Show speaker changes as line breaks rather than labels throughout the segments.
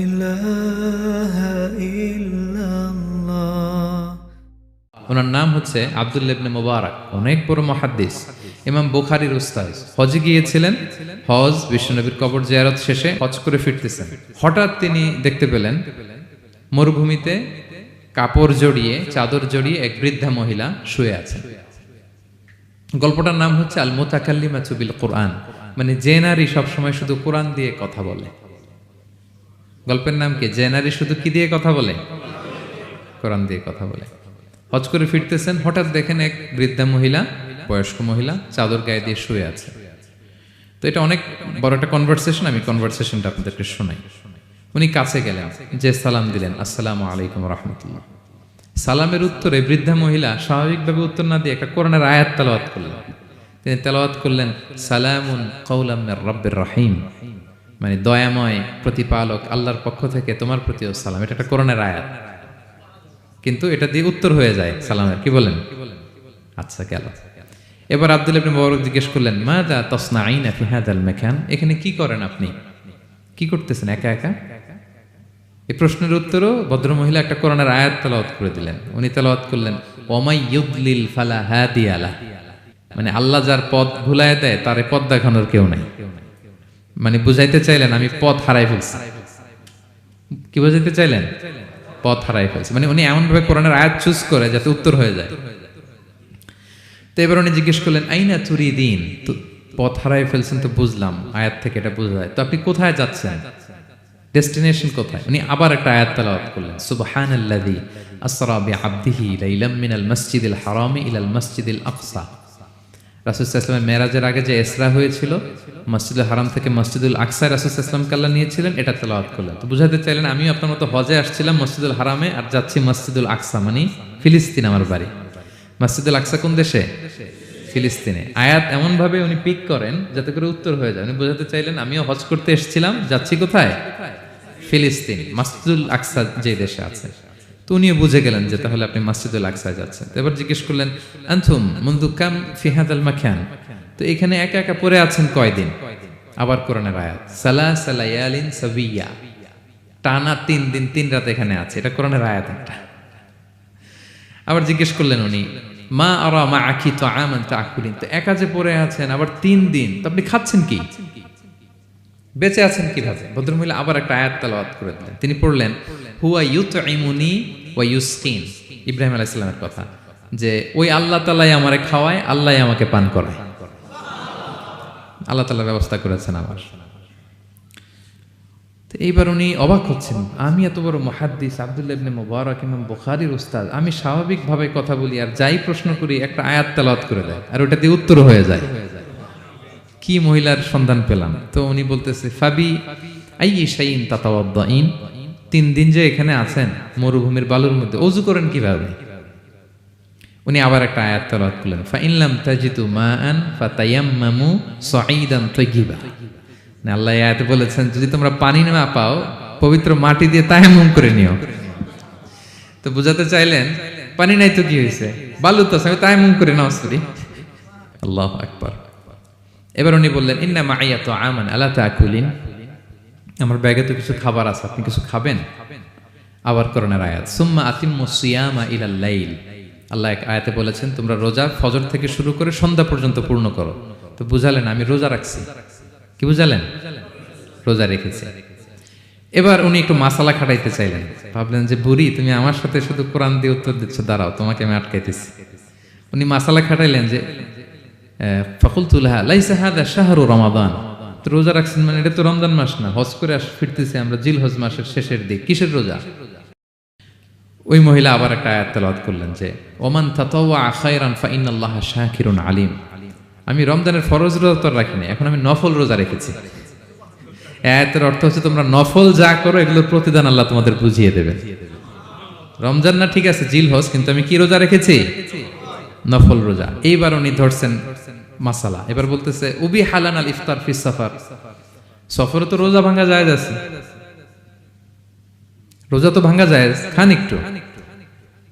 ইলাহা ইল্লাল্লাহ।
ওনার নাম হচ্ছে আব্দুল্লাহ ইবনে মুবারক, অনেক বড় মুহাদ্দিস, ইমাম বুখারীর উস্তাদ। হজে গিয়েছিলেন, হজ বিশ্বনবীর কবর জিয়ারত শেষে হজ করে ফিরতেছেন। হঠাৎ তিনি দেখতে পেলেন মরুভূমিতে কাপড় জড়িয়ে, চাদর জড়িয়ে এক বৃদ্ধা মহিলা শুয়ে আছেন। গল্পটার নাম হচ্ছে আল মুতাকাল্লিমাতু বিল কুরআন, মানে যে নারী সবসময় শুধু কোরআন দিয়ে কথা বলে। গল্পের নাম কি? যে নারী শুধু কি দিয়ে কথা বলে? কোরআন দিয়ে কথা বলে। হজ করে ফিরতেছেন, হঠাৎ দেখেন এক বৃদ্ধা মহিলা, বয়স্ক মহিলা, চাদর গায়ে দিয়ে শুয়ে আছে। তো এটা অনেক বড় একটা কনভারসেশন, আমি কনভারসেশনটা আপনাদেরকে শোনাই। উনি কাছে গেলেন, যে সালাম দিলেন, আসসালামু আলাইকুম রাহমাতুল্লাহ। সালামের উত্তরে বৃদ্ধা মহিলা স্বাভাবিকভাবে উত্তর না দিয়ে একটা কোরআনের আয়াত তেলাওয়াত করলেন। তিনি তেলাওয়াত করলেন, সালামুন কাওলাম মির রাব্বির রহিম, মানে দয়াময় প্রতিপালক আল্লাহর পক্ষ থেকে তোমার প্রতিও সালাম। এটা একটা কোরআনের আয়াত, কিন্তু এটা দিয়ে উত্তর হয়ে যায় সালামের। কি বলেন? আচ্ছা, গেল। এবার আব্দুল্লাহ ইবনে মুবারক জিজ্ঞেস করলেন, মাযা তাসনাঈনা ফি হাযাল মাকান, এখানে কি করেন আপনি? কি করতেছেন একা একা? এই প্রশ্নের উত্তরও ভদ্রমহিলা একটা কোরআনের আয়াত তেলাওয়াত করে দিলেন। উনি তেলাওয়াত করলেন, ওয়ামাই ইউদলিল ফালা হাদিয়া লাহ, মানে আল্লাহ যার পথ ভুলায় দেয় তার পথ দেখানোর কেউ নাই। মানে বুঝাইতে চাইলেন আমি পথ হারাই ফেলছি। কি বুঝাইতে চাইলেন? পথ হারাই ফেলছি, মানে উনি এমন ভাবে কোরআনের আয়াত চুজ করে যাতে উত্তর হয়ে যায়। তো এবার উনি জিজ্ঞেস করলেন, আইনা তুরিদিন, তো পথ হারাই ফেলছেন তো বুঝলাম, আয়াত থেকে এটা বোঝা যায়, তো আপনি কোথায় যাচ্ছেন? ডেস্টিনেশন কোথায়? উনি আবার একটা আয়াত তেলাওয়াত করলেন, সুবহানাল্লাযী আসরা বিআবদিহি লাইলাম মিনাল মাসজিদিল হারামি ইলাল মাসজিদিল আকসা। রাসূল সাল্লাল্লাহু আলাইহি ওয়াসাল্লাম মেরাজের আগে যে ইসরা হয়েছিল, মসজিদুল হারাম থেকে মসজিদুল আকসায় রাসূল সাল্লাল্লাহু আলাইহি ওয়াসাল্লামকে আল্লাহ নিয়েছিলেন, এটা তেলাওয়াত করলেন। তো বুঝাতে চাইলেন আমিও আপনার মতো হজে আসছিলাম মসজিদুল হারামে, আর যাচ্ছি মসজিদুল আকসা, মানে ফিলিস্তিন আমার বাড়ি। মসজিদুল আকসা কোন দেশে? ফিলিস্তিনে। আয়াত এমন ভাবে উনি পিক করেন যাতে করে উত্তর হয়ে যায়। উনি বোঝাতে চাইলেন আমিও হজ করতে এসেছিলাম, যাচ্ছি কোথায়? ফিলিস্তিন, মসজিদুল আকসা যে দেশে আছে। তো উনিও বুঝে গেলেন যে তাহলে আপনি মসজিদুল আকসায় যাচ্ছেন। এবার জিজ্ঞেস করলেন, আনতুম মুনযু কাম ফি হাযাল মাকান, তো এখানে একা একা পড়ে আছেন কয়দিন? আবার কোরআনের আয়াত, সালাসা লায়ালিন সাবিয়া, টানা 3 দিন 3 রাত এখানে আছে। এটা কোরআনের আয়াত একটা। আবার জিজ্ঞেস করলেন উনি, মা আরা মাআকি তাআমান তাআকুলিন, তো একা যে পড়ে আছেন আবার 3 দিন, তো আপনি খাচ্ছেন কি? বেঁচে আছেন কিভাবে? ভদ্রমহিলা আবার একটা আয়াত তেলাওয়াত করে দিলেন। তিনি পড়লেন, হুয়া ইউতঈমুনি ওয়া ইউসকিন, ইব্রাহিম আলাইহিস সালামের কথা, যে ওই আল্লাহ তাআলাই আমারে খাওয়ায়, আল্লাহই আমাকে পান করায়। আল্লাহ তাআলা ব্যবস্থা করেছেন আমার। তো এইবার উনি অবাক হচ্ছেন, আমি এত বড় মুহাদ্দিস আব্দুল্লাহ ইবনে মুবারক, ইমাম বুখারীর উস্তাদ, আমি স্বাভাবিকভাবে কথা বলি আর যাই প্রশ্ন করি একটা আয়াত তেলাওয়াত করে দেয় আর ওটা দিয়ে উত্তর হয়ে যায়। কি মহিলার সন্ধান পেলাম? তো উনি বলতেছে, ফাবি আইয়ি শাইইন তাতাওয়াদ্দাইন, 3 দিন যে এখানে আছেন মরুভূমির বালুর মধ্যে, ওযু করেন কিভাবে? উনি আবার একটা আয়াত তেলাওয়াত করলেন, ফা ইন লাম তাজিদু মাআন ফাতায়াম্মামু সাঈদান তাইয়্যিবা, না আল্লাহ আয়াতে বলেছেন যদি তোমরা পানি না পাও পবিত্র মাটি দিয়ে তায়াম্মুম করে নিও। তো বুঝাতে চাইলেন পানি নাই তো কি হয়েছে, বালু তো আছে, আমি তায়াম্মুম করে নাও করি। আল্লাহু আকবার। এবার উনি বললেন, ইন্না মাইয়া তাআমান আলা তাকুলিন, আমার ব্যাগে তো কিছু খাবার আছে, আপনি কিছু খাবেন? আবার কোরআনের আয়াত, সুম্মা আতিম্মু সিয়ামা ইলাল লাইল, আল্লাহ এক আয়াতে বলেছেন তোমরা রোজা ফজর থেকে শুরু করে সন্ধ্যা পর্যন্ত পূর্ণ করো। তো বুঝালেন আমি রোজা রাখছি। কি বুঝালেন? রোজা রেখেছি। এবার উনি একটু মাসালা খাটাইতে চাইলেন, ভাবলেন যে বুড়ি তুমি আমার সাথে শুধু কোরআন দিয়ে উত্তর দিচ্ছ, দাঁড়াও তোমাকে আমি আটকাইতেছি। উনি মাসালা খাটাইলেন যে ফাকুলতু লাহা লাইসা হাযা শাহরু রমাদান, তো রোজা রাখছেন মানে এটা তো রমজান মাস না, হজ করে ফিরতেছি আমরা জিলহজ মাসের শেষের দিক, কিসের রোজা? ওই মহিলা আবার একটা আয়াত তেলাওয়াত করলেন যে ওমান তাতাওয়া খায়রান ফা ইন্নাল্লাহা শাকিরুন আলিম, আমি রমজানের ফরজ রোজা তো রাখিনি, এখন আমি নফল রোজা রেখেছি। আয়াতের অর্থ হচ্ছে তোমরা নফল যা করো এগুলোর প্রতিদান আল্লাহ তোমাদের বুঝিয়ে দেবে। রমজান না ঠিক আছে জিলহজ, কিন্তু আমি কি রোজা রেখেছি? নফল রোজা। এইবার উনি ধরছেন মাসালা, এবার বলতেছে উবি হালান আল ইফতার ফিস সাফার, সফরে তো রোজা ভাঙা জায়েজ আছে, রোজা তো ভাঙা জায়েজ, খান একটু।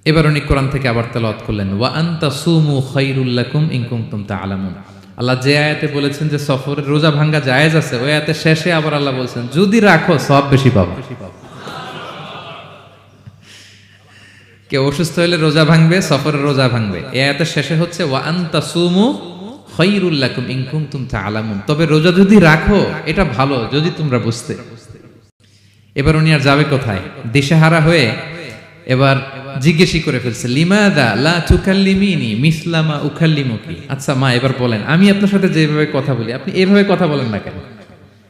এবার উনি কোরআন থেকে আবার তেলাওয়াত করলেন, ওয়া আনতা সুমু খায়রুল লাকুম ইন কুনতুম তা'লামুন, আল্লাহ যে আয়াতে বলেছেন যে সফরের রোজা ভাঙ্গা জায়েজ আছে, ওই আয়াতের শেষে আবার আল্লাহ বলছেন যদি রাখো সব বেশি পাবো। কেউ অসুস্থ হলে রোজা ভাঙবে, সফরের রোজা ভাঙবে। এই আয়াতের শেষে হচ্ছে ওয়া আনতা সুমু খায়রুল লাকুম ইন কুনতুম তা'লামুন, তবে রোজা যদি রাখো এটা ভালো যদি তোমরা বুঝতে। এবার উনি আর যাবে কোথায়, দিশেহারা হয়ে এবার জিজ্ঞেসই করে ফেলছে লিমাদা লা তুকাল্লিমিনি মিসলা মা উকাল্লিমুকি। আচ্ছা মা, এবার বলেন আমি আপনার সাথে যেভাবে কথা বলি আপনি এভাবে কথা বলেন না কেন?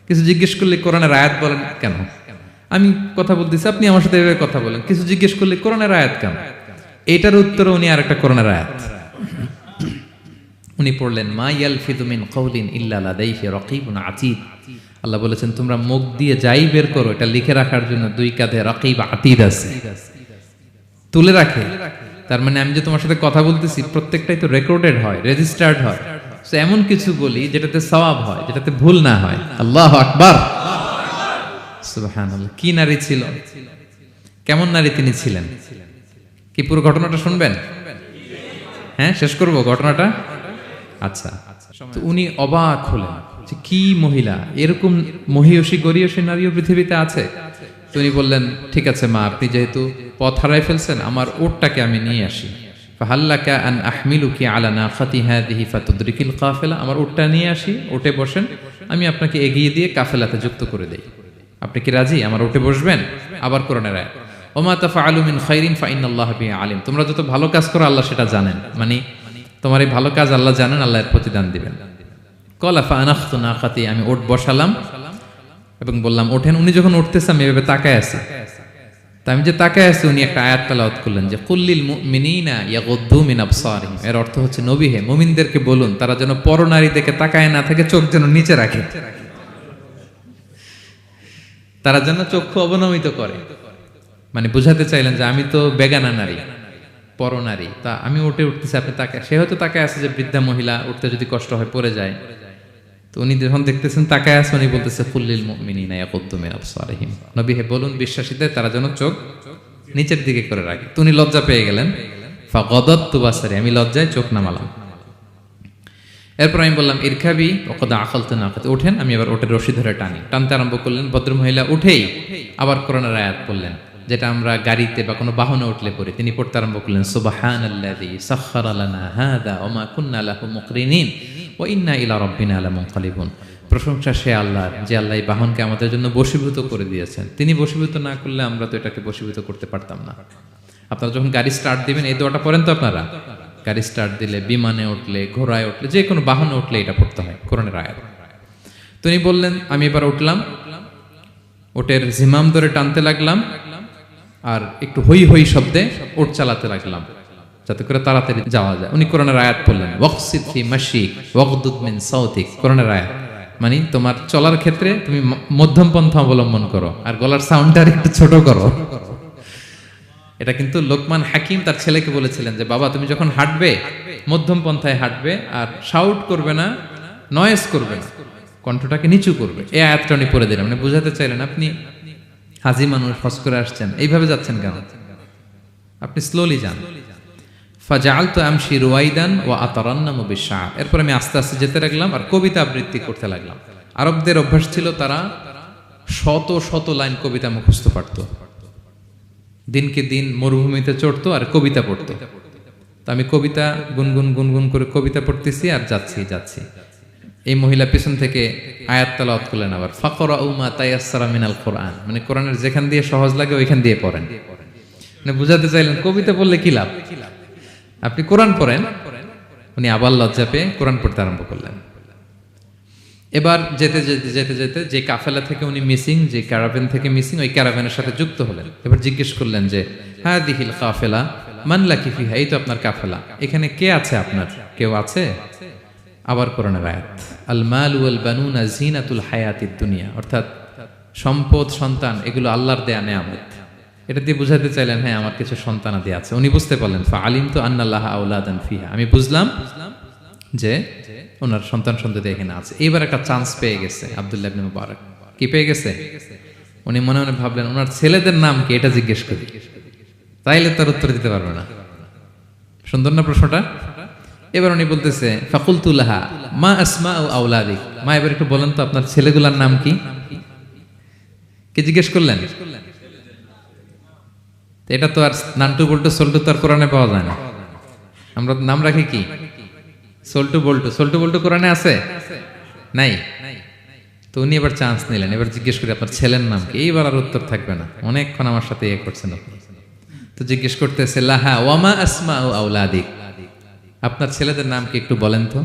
কিছু জিজ্ঞেস করলে কোরআনের আয়াত বলেন কেন? আমি কথা বলতেছি আপনি আমার সাথে এভাবে কথা বলেন, কিছু জিজ্ঞেস করলে কোরআনের আয়াত কেন? এটার উত্তরে উনি আরেকটা কোরআনের আয়াত উনি পড়লেন মা ইয়ালফিযু মিন কাওলিন ইল্লা লাদাইহি রাকীবুন আতীদ। আল্লাহ বলেছেন তোমরা মুখ দিয়ে যাই বের করো এটা লিখে রাখার জন্য দুই কাঁধে রাকীব আতীদ আছে, তুলে রাখে। তার মানে আমি যে তোমার সাথে কথা বলতেছি প্রত্যেকটাই তো রেকর্ডেড হয়, রেজিস্টার্ড হয়। সো এমন কিছু বলি যেটাতে সওয়াব হয়, যেটাতে ভুল না হয়। আল্লাহু আকবার, সুবহানাল্লাহ। কি নারী ছিল, কেমন নারী তিনি ছিলেন, কি পুরো ঘটনাটা শুনবেন? হ্যাঁ, শেষ করব ঘটনাটা। আচ্ছা, তো উনি অবাক হলেন যে কি মহিলা, এরকম মহিয়সী গরিয়সী নারীও পৃথিবীতে আছে। তো উনি বললেন ঠিক আছে মা, আপনি যেহেতু পথ হারাই ফেলছেন আমার উটটাকে আমি নিয়ে আসি। ফাহাল্লাকা আন আহমিলুকি আলা নাকাতি হাদিহি ফাতুদরিকিল কাফেলা, আমার উটটা নিয়ে আসি, উটে বসেন, আমি আপনাকে এগিয়ে দিয়ে কাফেলাতে যুক্ত করে দেই। আপনি কি রাজি আমার উটে বসবেন? আবার কোরআনের আয়াত ওমা তাফআলু মিন খাইরিন ফাইনাল্লাহা বিহি আলিম, তোমরা যত ভালো কাজ করো আল্লাহ সেটা জানেন, মানে তোমার এই ভালো কাজ আল্লাহ জানেন, আল্লাহ এর প্রতিদান দিবেন। ক্বালা ফাআনাখতু নাকাতি, আমি উট বসালাম এবং বললাম ওঠেন। উনি যখন উঠতেছে আমি এভাবে তাকায় আছি, তা আমি যে তাকায় আছি উনি একটা আয়াত তেলাওয়াত করলেন যে কুল্লিল মুমিনিনা ইয়াগুদ্দু মিন আবসারিহিম। এর অর্থ হচ্ছে নবী হে মুমিনদেরকে বলুন তারা যেন পরনারী দেখে তাকায় না থাকে, চোখ যেন নিচে রাখে, তারা যেন চক্ষু অবনমিত করে। মানে বুঝাতে চাইলেন যে আমি তো বেগানা নারী, পরনারী, তা আমি উঠে উঠতেছি আপনি তাকায়। সে হয়তো তাকায় আছে যে বৃদ্ধা মহিলা উঠতে যদি কষ্ট হয় পড়ে যায়, তো উনি যখন দেখতেছেন তাকায় আছে উনি বলতেছে কুল্লিল মুমিনিনা ইয়াগুদ্দু মিন আবসারিহিম, নবী হে বলুন বিশ্বাসীদের তারা যেন চোখ নিচের দিকে করে রাখে। তো উনি লজ্জা পেয়ে গেলেন, ফাগাদাততু বাসারি, আমি লজ্জায় চোখ নামালাম। এরপর আমি বললাম ইরকাবি ওয়াকাদ আখালতু নাকাতি, ওঠেন। আমি আবার ওটের রশি ধরে টানি, টানতে আরম্ভ করলেন। ভদ্রমহিলা উঠেই আবার কোরআনের আয়াত পড়লেন যেটা আমরা গাড়িতে বা কোনো বাহনে উঠলে পড়ি। তিনি পড়তে আরম্ভ করলেন সুবহানাল্লাযী সাখখারা লানা হাযা ওয়া মা কুন্না লাহু মুকরিনিন ওয়া ইন্না ইলা রাব্বিনা লামুনকালিবুন। প্রশংসা সে আল্লাহর যে আল্লাহ এই বাহনকে আমাদের জন্য বশীভূত করে দিয়েছেন। তিনি বশীভূত না করলে আমরা তো এটাকে বশীভূত করতে পারতাম না। আপনারা যখন গাড়ি স্টার্ট দিবেন এই দোয়াটা পড়েন তো আপনারা? গাড়ি স্টার্ট দিলে, বিমানে উঠলে, ঘোড়ায় উঠলে, যে কোনো বাহনে উঠলে এটা পড়তে হয়, কোরআনের আয়াত। তিনি বললেন আমি এবার উঠলাম, ওটের জিমাম ধরে টানতে লাগলাম আর একটু হই হই শব্দে ওট চালাতে লাগলাম যাতে করে তাড়াতাড়ি যাওয়া যায়। উনি কোরআনের আয়াত বললেন ওয়াকসিদ ফি মাশিক ওয়াগদুদ মিন সাউতিক, কোরআনের আয়াত। মানে তোমার চলার ক্ষেত্রে তুমি মধ্যম পন্থা অবলম্বন করো আর গলার সাউন্ডটা একটু ছোট করো। এটা কিন্তু লোকমান হাকিম তার ছেলেকে বলেছিলেন যে বাবা তুমি যখন হাঁটবে মধ্যম পন্থায় হাঁটবে আর শাউট করবে না, নয়েজ করবে না, কণ্ঠটাকে নিচু করবে। এই আয়াতটা উনি পড়ে দিলেন। মানে বুঝাতে চাইলেন আপনি হাজি মানুষ, হজ করে আসছেন, এইভাবে যাচ্ছেন কেন? আপনি স্লোলি যান। ফাজাআলতু আমশি রুয়াইদান ওয়া আতারান্নামু বিশ-শা'র। এরপর আমি আস্তে আস্তে যেতে লাগলাম আর কবিতা আবৃত্তি করতে লাগলাম। আরবদের অভ্যাস ছিল তারা শত শত লাইন কবিতা মুখস্থ পারত। দিনকে দিন মরুভূমিতে চড়তো আর কবিতা পড়তো। তো আমি কবিতা গুনগুন গুনগুন করে কবিতা পড়তেছি আর যাচ্ছি। এই মহিলা পিছন থেকে আয়াত তেলাওয়াত করলেন আবার ফাকরাউ মা তায়াসসারা মিনাল কোরআন, মানে কোরআনের যেখান দিয়ে সহজ লাগে ওইখান দিয়ে পড়েন। মানে বুঝাতে চাইলেন কবিতা পড়লে কি লাভ, আপনি কোরআন পড়েন। উনি আবার লজ্জা পেয়ে কোরআন পড়তে আরম্ভ করলেন। এবার যেতে যে কাফেলা থেকে উনি মিসিং, যে ক্যারাভেন থেকে মিসিং, ওই ক্যারাভেনের সাথে যুক্ত হলেন। এবার জিজ্ঞেস করলেন যে হাদিহিল কাফেলা মান লাকি ফিহা, এই তো আপনার কাফেলা, এখানে কে আছে আপনার, কেউ আছে? আবার কোরআনের আয়াত আল মাল ওয়াল বানুনা জিনাতুল হায়াতিদ দুনিয়া, অর্থাৎ সম্পদ সন্তান এগুলো আল্লাহর দেয়া নেয়ামত। এটা দিয়ে বুঝাতে চাইলেন হ্যাঁ আমার কিছু সন্তানাদি আছে। উনি বুঝতে পারলেন ফাআলিমতু আন্নাল্লাহা আওলাদান ফিহা, আমি বুঝলাম যে ওনার সন্তান সন্ততি এখানে আছে। এইবার একটা চান্স পেয়ে গেছে আব্দুল্লাহ ইবনে মুবারক। কি পেয়ে গেছে? উনি মনে মনে ভাবলেন ওনার ছেলেদের নাম কি, এটা জিজ্ঞেস করি, তাইলে তার উত্তর দিতে পারবে না। সুন্দর না প্রশ্নটা? এবার উনি বলতেছে ফাকুলতু লাহা মা আসমাউ আওলাদিক, মা এবার একটু বলেন তো আপনার ছেলেগুলার নাম কি? কে জিজ্ঞেস করলেন? এটা তো আর নান্টু বল্টু সল্টু তো আর কোরআনে পাওয়া যায় না। আমরা নাম রাখি কি? সল্টু বল্টু। সল্টু বল্টু কোরআনে আছে? নাই। তো উনি এবার চান্স নিলেন, এবার জিজ্ঞেস করি আপনার ছেলের নাম কি? এইবার আর উত্তর থাকবে না, অনেকক্ষণ আমার সাথে ইয়ে করছেন আপনি। তো জিজ্ঞেস করতেছে লাহা ওয়ামা আসমাউ আওলাদিক, আপনার ছেলেদের নাম কি একটু বলেন তো।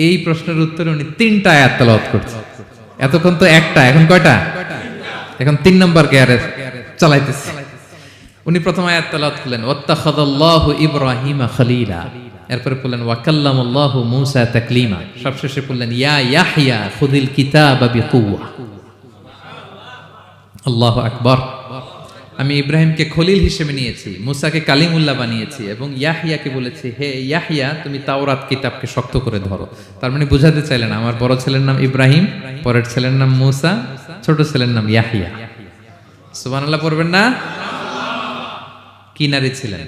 এই প্রশ্নের উত্তরে উনি 3টা আয়াত তেলাওয়াত করছে। এতক্ষণ তো একটা, এখন কয়টা? এখন 3 নম্বর গিয়ারে চালাইতেছে। উনি প্রথম আয়াত তেলাওয়াত করলেন ওয়াত্তাখাযাল্লাহু ইব্রাহিমা খলিলা, এরপরে বললেন ওয়াকাল্লামাল্লাহু মূসা তাকলিমা, সবশেষে বললেন ইয়া ইয়াহইয়া খুযিল কিতাবা বিকুওয়া। আল্লাহু আকবার। আমি ইব্রাহিমকে খলিল হিসেবে নিয়েছি, মুসাকে কালিমুল্লাহ বানিয়েছি, এবং ইয়াহইয়াকে বলেছি হে ইয়াহইয়া তুমি তাওরাত কিতাবকে শক্ত করে ধরো। তার মানে বুঝাতে চাইলেন আমার বড় ছেলের নাম ইব্রাহিম, পরের ছেলের নাম মুসা, ছোট ছেলের নাম ইয়াহইয়া। সুবহানাল্লাহ পড়বেন না? কি নারী ছিলেন,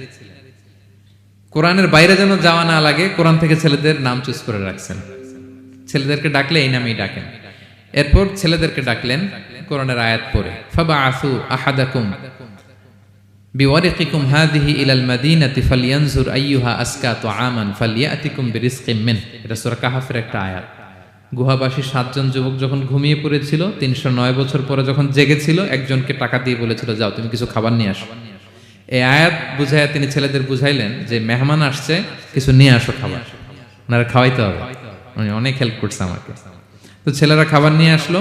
কোরআনের বাইরে যেন যাওয়া না লাগে, কোরআন থেকে ছেলেদের নাম চুজ করে রাখছেন। ছেলেদেরকে ডাকলে এই নামেই ডাকেন। এরপর ছেলেদেরকে ডাকলেন কোরআনের আয়াত পড়ে ফাবাআসু আহাদাকুম বিওয়ারিকিকুম হাযিহি ইলাল মাদিনাতি ফালইয়ানজুর আইয়ুহা আসকা তুআমান ফালইয়াতিকুম বিরিজকিম মিন। এটা সূরা কাহাফের একটা আয়াত। গুহাবাসী 7 জন যুবক যখন ঘুমিয়ে পড়েছিল, 309 বছর পরে যখন জেগেছিল, একজনকে টাকা দিয়ে বলেছিল যাও তুমি কিছু খাবার নিয়ে আসো। এই আয়াত বুঝাইয়া তিনি ছেলেদের বুঝাইলেন যে মেহমান আসছে, কিছু নিয়ে আসো খাবার, ওনারা খাওয়াইতে হবে। উনি অনেক হেল্প করছে আমাকে। তো ছেলেরা খাবার নিয়ে আসলো।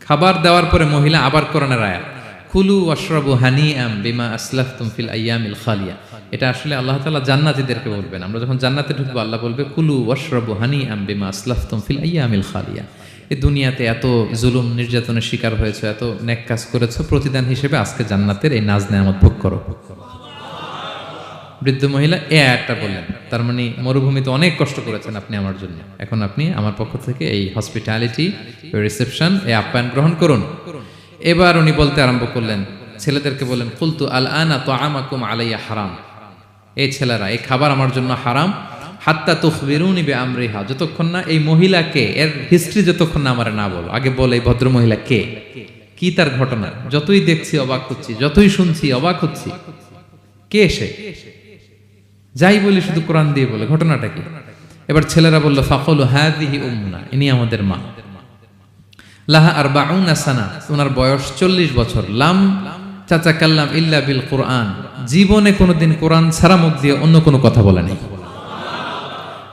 খাবার দেওয়ার পরে মহিলা আবার কোরআনের আয়াত কুলু ওয়াশরাবু হানিআম বিমা আসলাফতুম ফিল আইয়ামিল খালিয়া। এটা আসলে আল্লাহ তাআলা জান্নাতীদেরকে বলবেন। আমরা যখন জান্নাতে ঢুকবো আল্লাহ বলবে কুলু ওয়াশরাবু হানিআম বিমা আসলাফতুম ফিল আইয়ামিল খালিয়া। এই দুনিয়াতে এত জুলুম নির্যাতনের শিকার হয়েছে, এত নেক কাজ করেছো, প্রতিদান হিসেবে আজকে জান্নাতের এই নাজ নেয়ামত ভোগ করো। বৃদ্ধ মহিলা এই আয়াতটা বললেন, তার মানে মরুভূমিতে অনেক কষ্ট করেছেন আপনি আমার জন্য, এখন আপনি আমার পক্ষ থেকে এই হসপিটালিটি, রিসেপশন, এই আপ্যায়ন গ্রহণ করুন। এবার উনি বলতে আরম্ভ করলেন, ছেলেদেরকে বললেন কুলতু আল আনা তুআমাকুম আলাইয়া হারাম, এই ছেলেরা এই খাবার আমার জন্য হারাম, হাত্তা তুখবিরুনি বিআমরিহা, যতক্ষণ না এই মহিলাকে, এর হিস্ট্রি যতক্ষণ না আমার না বলো। আগে বলে এই ভদ্র মহিলা কে, কি তার ঘটনা, যতই দেখছি অবাক হচ্ছি, যতই শুনছি অবাক হচ্ছি, কে সে, যাই বলি শুধু কোরআন দিয়ে বলে, ঘটনাটা কি? এবার ছেলেরা বলল ফাকুলু হাযিহি উম্মুনা, ইনি আমাদের মা, লাহা আরবাউনা সানা, ওনার বয়স 40 বছর, লাম তাতাকাল্লাম ইল্লা বিল কুরআন, জীবনে কোনোদিন কোরআন ছাড়া মুখ দিয়ে অন্য কোনো কথা বলে নাই।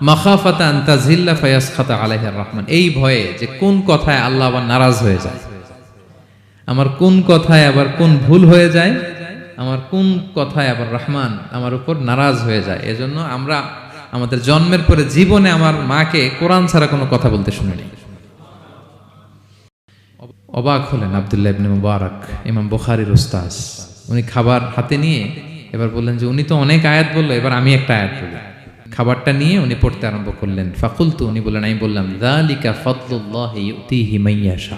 মাখাফাতা আন তাযিল্লা ফায়াসখাতা আলাইহির রহমান, এই ভয়ে যে কোন কথায় আল্লাহ আবার নারাজ হয়ে যায়, আমার কোন কথায় আবার কোন ভুল হয়ে যায়, আমার কোন কথায় আবার রহমান আমার উপর নারাজ হয়ে যায়। এজন্য আমরা আমাদের জন্মের পরে জীবনে আমার মাকে কোরআন ছাড়া কোনো কথা বলতে শুনিনি। অবাক হলেন আব্দুল্লাহ ইবনে মুবারক, ইমাম বুখারীর উস্তাদ। উনি খাবার হাতে নিয়ে এবার বললেন যে উনি তো অনেক আয়াত বললো, এবার আমি একটা আয়াত বলি। খাবারটা নিয়ে উনি পড়তে আরম্ভ করলেন। ফাকুলতু, উনি বললেন, আমি বললাম যালিকা ফাদলুল্লাহি ইউতিহি মাইয়াশা,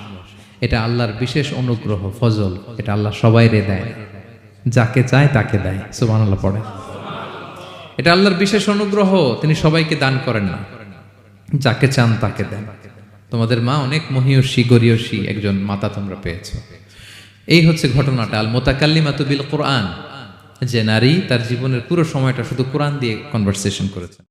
এটা আল্লাহর বিশেষ অনুগ্রহ, ফজল, এটা আল্লাহ সবাইরে দেয়, যাকে চায় তাকে দেয়। সুবহানাল্লাহ পড়ে। এটা আল্লাহর বিশেষ অনুগ্রহ, তিনি সবাইকে দান করেন না, যাকে চান তাকে দেন। তোমাদের মা অনেক মহিয়সী গরিয়সী একজন মাতা তোমরা পেয়েছো। এই হচ্ছে ঘটনাটা। আল মুতাকাল্লিমাতু বিল কোরআন, যে নারী তার জীবনের পুরো সময়টা শুধু কোরআন দিয়ে কনভারসেশন করেছে।